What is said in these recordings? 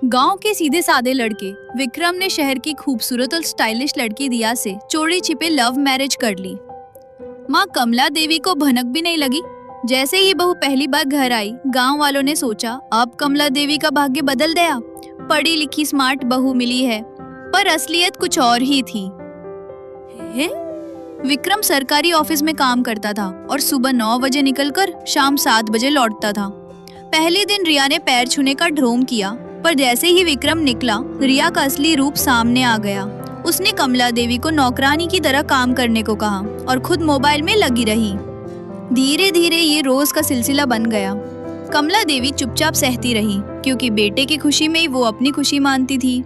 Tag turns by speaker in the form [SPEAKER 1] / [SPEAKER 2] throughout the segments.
[SPEAKER 1] गांव के सीधे साधे लड़के विक्रम ने शहर की खूबसूरत और स्टाइलिश लड़की दिया से चोरी छिपे लव मैरिज कर ली। माँ कमला देवी को भनक भी नहीं लगी। जैसे ही बहू पहली बार घर आई, गांव वालों ने सोचा अब कमला देवी का भाग्य बदल गया। पढ़ी लिखी स्मार्ट बहू मिली है, पर असलियत कुछ और ही थी। विक्रम सरकारी ऑफिस में काम करता था और सुबह 9 बजे निकलकर शाम 7 बजे लौटता था। पहले दिन रिया ने पैर छूने का ढोंग किया, पर जैसे ही विक्रम निकला, रिया का असली रूप सामने आ गया। उसने कमला देवी को नौकरानी की तरह काम करने को कहा और खुद मोबाइल में लगी रही। धीरे धीरे ये रोज का सिलसिला बन गया। कमला देवी चुपचाप सहती रही, क्योंकि बेटे की खुशी में ही वो अपनी खुशी मानती थी।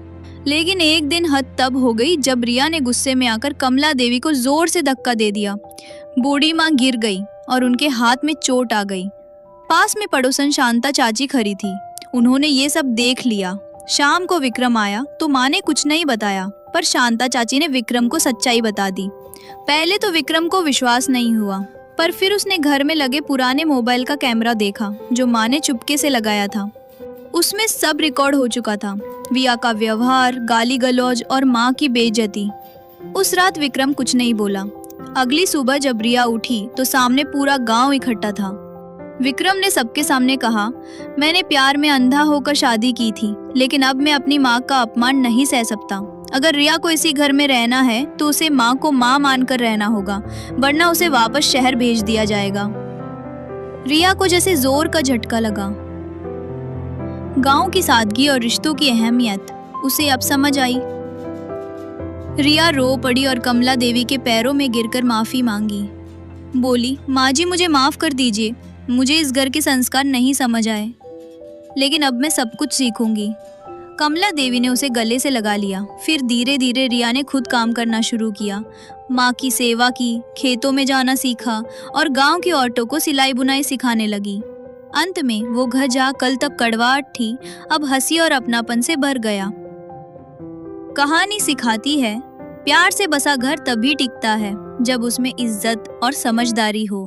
[SPEAKER 1] लेकिन एक दिन हद तब हो गई जब रिया ने गुस्से में आकर कमला देवी को जोर से धक्का दे दिया। बूढ़ी माँ गिर गई और उनके हाथ में चोट आ गई। पास में पड़ोसन शांता चाची खड़ी थी। उन्होंने ये सब देख लिया। शाम को विक्रम आया तो माँ ने कुछ नहीं बताया, पर शांता चाची ने विक्रम को सच्चाई बता दी। पहले तो विक्रम को विश्वास नहीं हुआ, पर फिर उसने घर में लगे पुराने मोबाइल का कैमरा देखा जो माँ ने चुपके से लगाया था। उसमें सब रिकॉर्ड हो चुका था, रिया का व्यवहार, गाली गलौज और माँ की बेइज्जती। उस रात विक्रम कुछ नहीं बोला। अगली सुबह जब रिया उठी तो सामने पूरा गांव इकट्ठा था। विक्रम ने सबके सामने कहा, मैंने प्यार में अंधा होकर शादी की थी, लेकिन अब मैं अपनी माँ का अपमान नहीं सह सकता। अगर रिया को इसी घर में रहना है तो उसे माँ को माँ मानकर रहना होगा, वरना उसे वापस शहर भेज दिया जाएगा। रिया को जैसे जोर का झटका लगा। गांव की सादगी और रिश्तों की अहमियत उसे अब समझ आई। रिया रो पड़ी और कमला देवी के पैरों में गिरकर माफी मांगी। बोली, माँ जी मुझे माफ कर दीजिए, मुझे इस घर के संस्कार नहीं समझ आए, लेकिन अब मैं सब कुछ सीखूंगी। कमला देवी ने उसे गले से लगा लिया। फिर धीरे धीरे रिया ने खुद काम करना शुरू किया। माँ की सेवा की, खेतों में जाना सीखा और गांव की औरतों को सिलाई बुनाई सिखाने लगी। अंत में वो घर जहाँ कल तक कड़वाहट थी, अब हंसी और अपनापन से भर गया। कहानी सिखाती है, प्यार से बसा घर तभी टिकता है जब उसमें इज्जत और समझदारी हो।